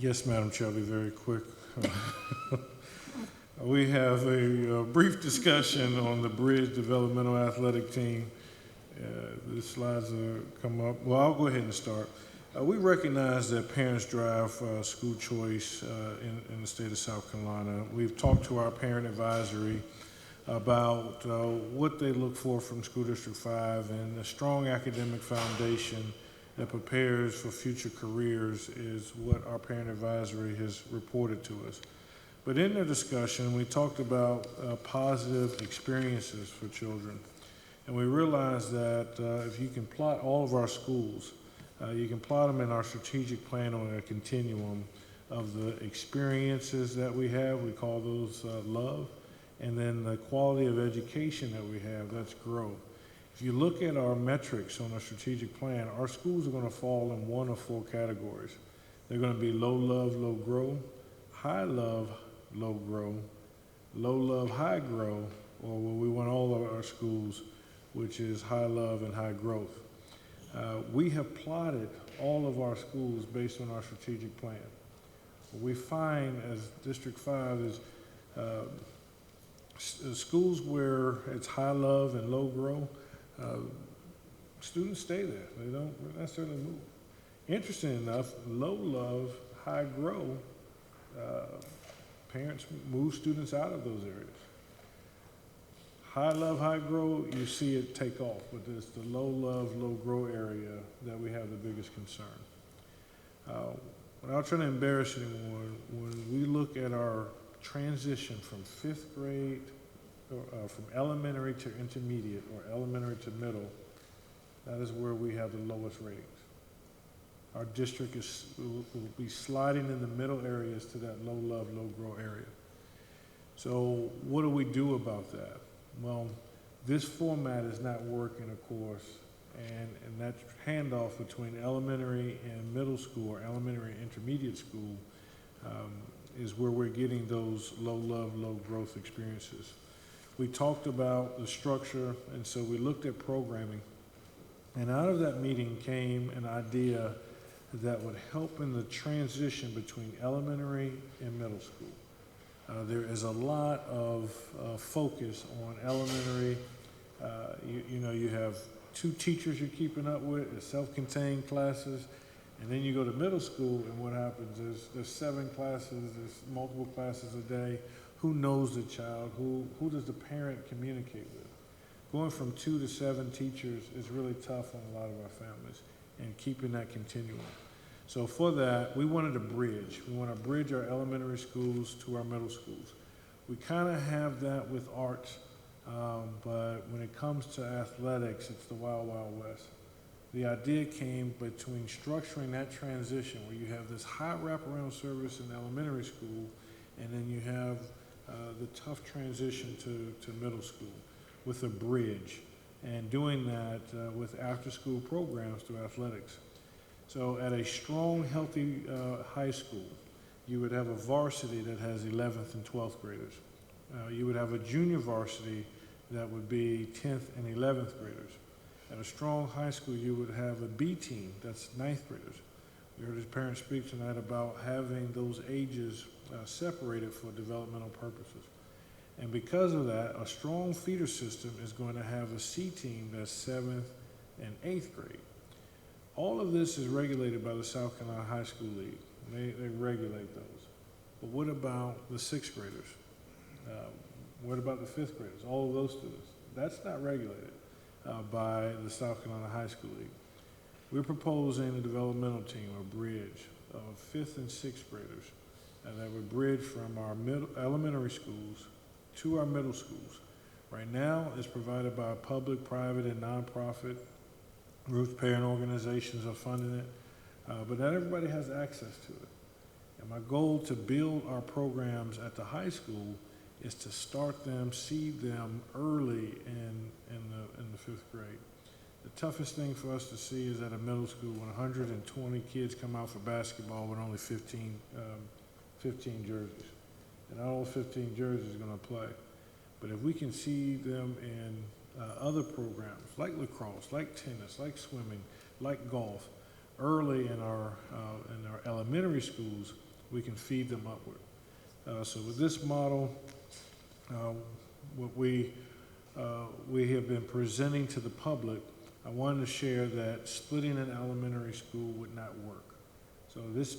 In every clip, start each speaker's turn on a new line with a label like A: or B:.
A: Yes, Madam Chair, I'll be very quick. We have a brief discussion on the Bridge Developmental Athletic Team. The slides are come up. Well, I'll go ahead and start. We recognize that parents drive school choice in the state of South Carolina. We've talked to our parent advisory about what they look for from School District 5, and a strong academic foundation that prepares for future careers is what our parent advisory has reported to us. But in the discussion, we talked about positive experiences for children. And we realized that if you can plot all of our schools, you can plot them in our strategic plan on a continuum of the experiences that we have. We call those love. And then the quality of education that we have, that's grow. If you look at our metrics on our strategic plan, our schools are going to fall in one of four categories. They're going to be low love, low grow, high love, low grow, low love, high grow, or what we want all of our schools, which is high love and high growth. We have plotted all of our schools based on our strategic plan. What we find as District 5 is schools where it's high love and low grow, students stay there. They don't necessarily move. Interesting enough, low love, high grow, parents move students out of those areas. High love, high grow, you see it take off, but it's the low love, low grow area that we have the biggest concern. Without trying to embarrass anyone, when we look at our transition from fifth grade, from elementary to intermediate or elementary to middle, that is where we have the lowest ratings. Our district will be sliding in the middle areas to that low love, low grow area. So what do we do about that? Well, this format is not working, of course, and that handoff between elementary and middle school, or elementary and intermediate school, is where we're getting those low love, low growth experiences. We talked about the structure, and so we looked at programming. And out of that meeting came an idea that would help in the transition between elementary and middle school. There is a lot of focus on elementary. You have two teachers you're keeping up with, it's self-contained classes, and then you go to middle school, and what happens is there's 7 classes, there's multiple classes a day. Who knows the child? Who does the parent communicate with? Going from 2 to 7 teachers is really tough on a lot of our families, and keeping that continuum. So for that, we wanted a bridge. We want to bridge our elementary schools to our middle schools. We kind of have that with arts, but when it comes to athletics, it's the wild, wild west. The idea came between structuring that transition where you have this high wraparound service in elementary school, and then you have the tough transition to middle school with a bridge, and doing that with after-school programs through athletics. So at a strong, healthy high school, you would have a varsity that has 11th and 12th graders. You would have a junior varsity that would be 10th and 11th graders. At a strong high school, you would have a B team, that's 9th graders. We heard his parents speak tonight about having those ages separated for developmental purposes. And because of that, a strong feeder system is going to have a C team that's 7th and 8th grade. All of this is regulated by the South Carolina High School League. They regulate those. But what about the 6th graders? What about the 5th graders? All of those students. That's not regulated by the South Carolina High School League. We're proposing a developmental team, a bridge of 5th and 6th graders, and that would bridge from our elementary schools to our middle schools. Right now, it's provided by public, private, and nonprofit groups. Parent organizations are funding it, but not everybody has access to it. And my goal to build our programs at the high school is to start them, seed them early in the 5th grade. The toughest thing for us to see is at a middle school when 120 kids come out for basketball with only 15 jerseys. And not all 15 jerseys are going to play. But if we can see them in other programs like lacrosse, like tennis, like swimming, like golf, early in our elementary schools, we can feed them upward. So with this model, what we have been presenting to the public, I wanted to share that splitting an elementary school would not work. So this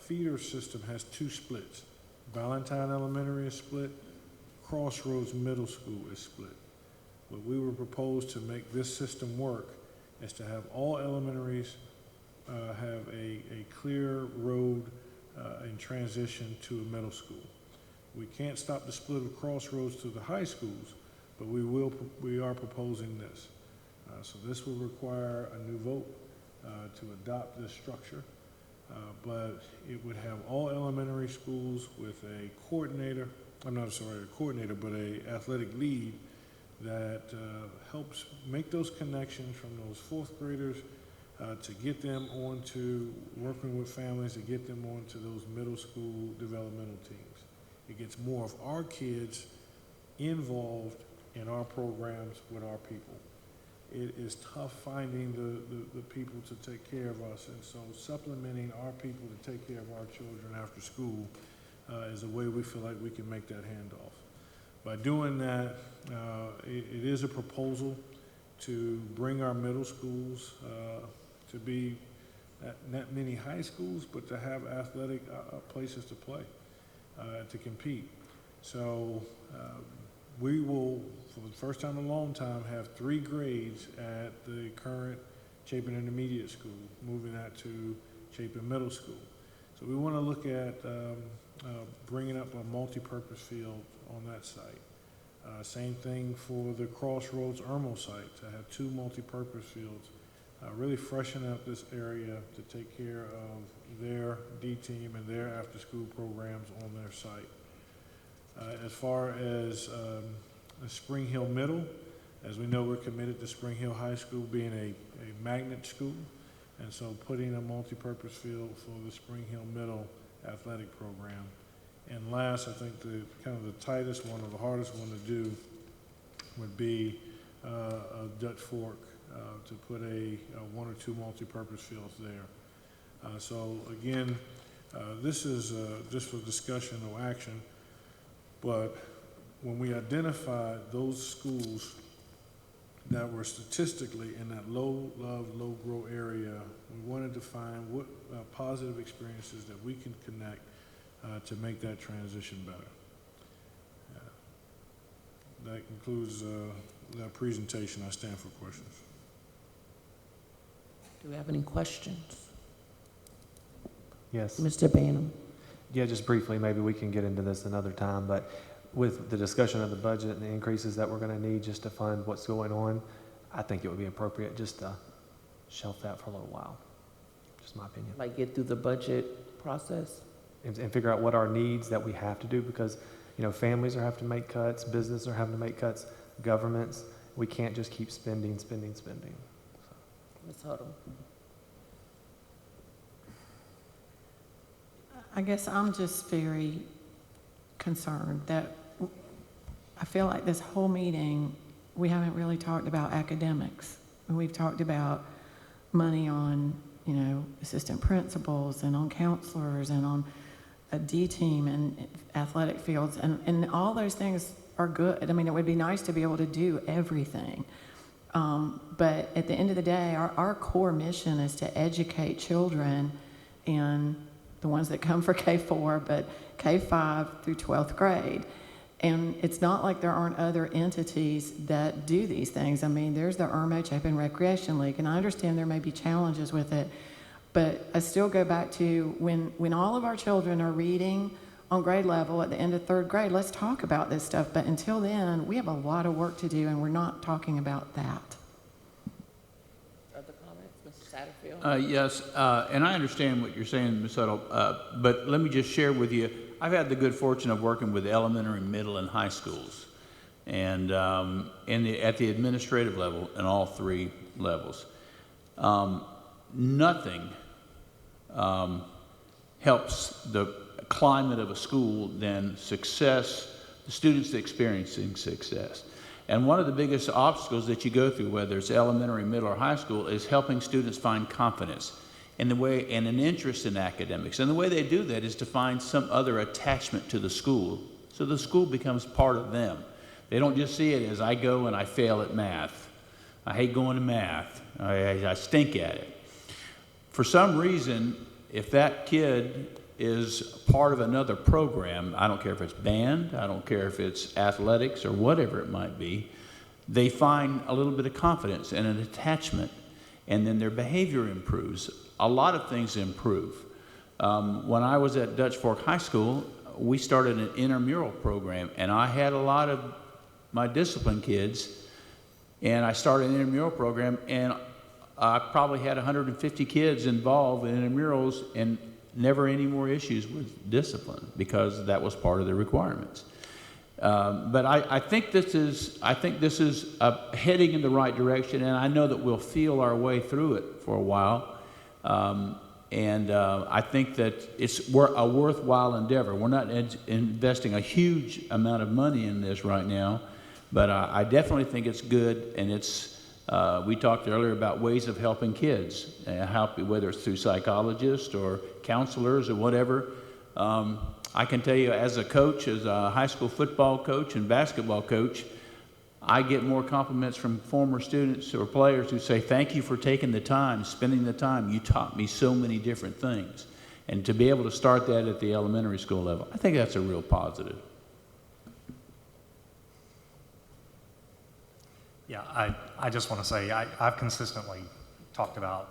A: feeder system has 2 splits. Valentine Elementary is split, Crossroads Middle School is split. What we were proposed to make this system work is to have all elementaries have a clear road in transition to a middle school. We can't stop the split of Crossroads to the high schools, but we are proposing this. So this will require a new vote to adopt this structure, but it would have all elementary schools with a coordinator, but a athletic lead that helps make those connections from those 4th graders to get them onto working with families, to get them onto those middle school developmental teams. It gets more of our kids involved in our programs with our people. It is tough finding the people to take care of us, and so supplementing our people to take care of our children after school is a way we feel like we can make that handoff. By doing that, it is a proposal to bring our middle schools to be not many high schools, but to have athletic places to play, to compete. So we will, for the first time in a long time, have 3 grades at the current Chapin Intermediate School, moving that to Chapin Middle School. So we want to look at bringing up a multi-purpose field on that site. Same thing for the Crossroads Irmo site, to have 2 multi-purpose fields. Really freshen up this area to take care of their D team and their after-school programs on their site. As far as Spring Hill Middle, as we know, we're committed to Spring Hill High School being a magnet school, and so putting a multi-purpose field for the Spring Hill Middle athletic program. And last, I think the kind of the tightest one or the hardest one to do would be a Dutch Fork, to put a 1 or 2 multi-purpose fields there. So again, this is just for discussion, no action. But when we identified those schools that were statistically in that low love, low grow area, we wanted to find what positive experiences that we can connect to make that transition better. That concludes that presentation. I stand for questions.
B: Do we have any questions?
C: Yes.
B: Mr. Banham.
C: Yeah, just briefly, maybe we can get into this another time, but with the discussion of the budget and the increases that we're going to need just to fund what's going on, I think it would be appropriate just to shelf that for a little while. Just my opinion.
B: Like get through the budget process?
C: And figure out what our needs that we have to do, because, you know, families are having to make cuts, businesses are having to make cuts, governments, we can't just keep spending. So.
B: Ms. Huddle.
D: I guess I'm just very concerned that I feel like this whole meeting, we haven't really talked about academics. We've talked about money on, you know, assistant principals and on counselors and on a D team and athletic fields. And all those things are good. I mean, it would be nice to be able to do everything. But at the end of the day, our core mission is to educate children in the ones that come for K-4, but K-5 through 12th grade. And it's not like there aren't other entities that do these things. I mean, there's the Irmo Chapin Recreation League, and I understand there may be challenges with it, but I still go back to when all of our children are reading on grade level at the end of 3rd grade, let's talk about this stuff. But until then, we have a lot of work to do, and we're not talking about that.
B: Other comments, Mr. Satterfield?
E: Yes, and I understand what you're saying, Ms. Huddle, but let me just share with you, I've had the good fortune of working with elementary, middle, and high schools, and at the administrative level in all 3 levels. Nothing helps the climate of a school than success, the students experiencing success. And one of the biggest obstacles that you go through, whether it's elementary, middle, or high school, is helping students find confidence. and an interest in academics. And the way they do that is to find some other attachment to the school, so the school becomes part of them. They don't just see it as I go and I fail at math. I hate going to math. I stink at it. For some reason, if that kid is part of another program, I don't care if it's band, I don't care if it's athletics or whatever it might be, they find a little bit of confidence and an attachment, and then their behavior improves. A lot of things improve. When I was at Dutch Fork High School, we started an intramural program, and I had a lot of my discipline kids, and I started an intramural program, and I probably had 150 kids involved in intramurals, and never any more issues with discipline because that was part of the requirements. But I think this is heading in the right direction, and I know that we'll feel our way through it for a while. I think that it's a worthwhile endeavor. We're not investing a huge amount of money in this right now, but I definitely think it's good, and we talked earlier about ways of helping kids, whether it's through psychologists or counselors or whatever. I can tell you as a coach, as a high school football coach and basketball coach, I get more compliments from former students or players who say, thank you for taking the time, spending the time. You taught me so many different things. And to be able to start that at the elementary school level, I think that's a real positive.
F: Yeah, I just want to say I've consistently talked about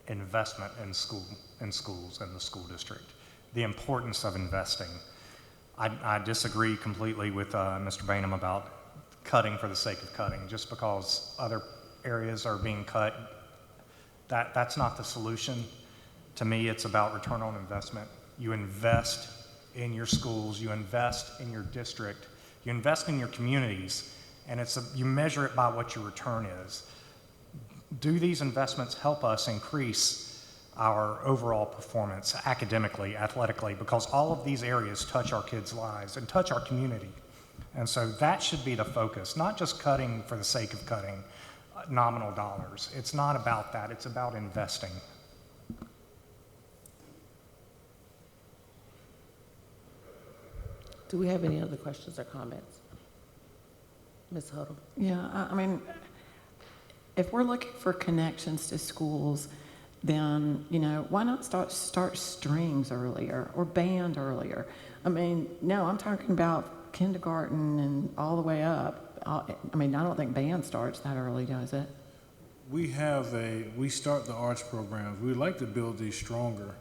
F: investment in schools and the school district, the importance of investing. I disagree completely with Mr. Bainham about cutting for the sake of cutting. Just because other areas are being cut, that's not the solution. To me, it's about return on investment. You invest in your schools, you invest in your district, you invest in your communities, and you measure it by what your return is. Do these investments help us increase our overall performance academically, athletically, because all of these areas touch our kids' lives and touch our community. And so that should be the focus, not just cutting for the sake of cutting nominal dollars. It's not about that, it's about investing.
B: Do we have any other questions or comments? Ms. Huddle?
D: Yeah, I mean, if we're looking for connections to schools, then, why not start strings earlier or band earlier? I mean, no, I'm talking about kindergarten and all the way up. I mean, I don't think band starts that early, does it?
A: We start the arts programs. We'd like to build these stronger.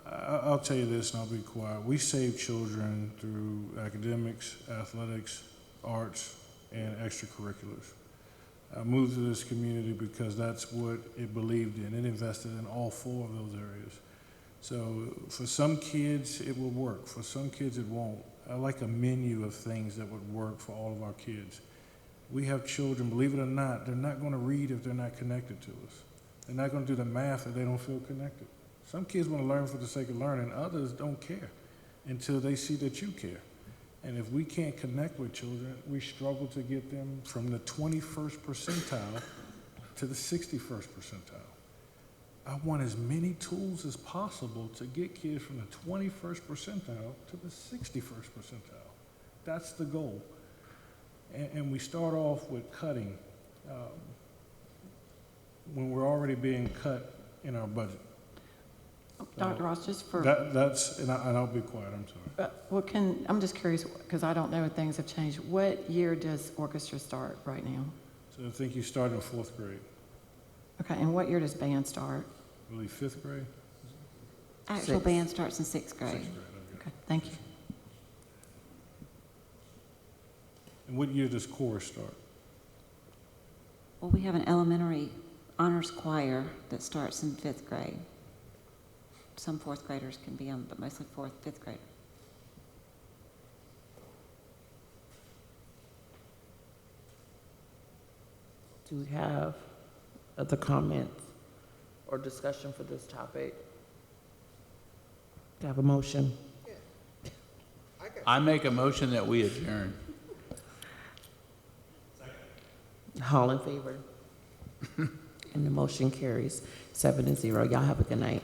A: I'll tell you this and I'll be quiet. We save children through academics, athletics, arts, and extracurriculars. I moved to this community because that's what it believed in. It invested in all 4 of those areas. So for some kids, it will work. For some kids, it won't. I like a menu of things that would work for all of our kids. We have children, believe it or not, they're not going to read if they're not connected to us. They're not going to do the math if they don't feel connected. Some kids want to learn for the sake of learning. Others don't care until they see that you care. And if we can't connect with children, we struggle to get them from the 21st percentile to the 61st percentile. I want as many tools as possible to get kids from the 21st percentile to the 61st percentile. That's the goal. And we start off with cutting when we're already being cut in our budget.
D: Dr. Ross, just for...
A: And I'll be quiet, I'm sorry.
D: I'm just curious, because I don't know if things have changed. What year does orchestra start right now?
A: So I think you start in 4th grade.
D: Okay, and what year does band start?
A: I believe 5th grade?
G: Actual band starts in 6th grade.
A: 6th grade,
D: Okay, thank you.
A: And what year does chorus start?
G: Well, we have an elementary honors choir that starts in 5th grade. Some 4th graders can be on, but mostly 4th, 5th grade.
B: Do we have other comments or discussion for this topic? Do I have a motion?
E: I make a motion that we adjourn.
B: All in favor? And the motion carries 7-0. Y'all have a good night.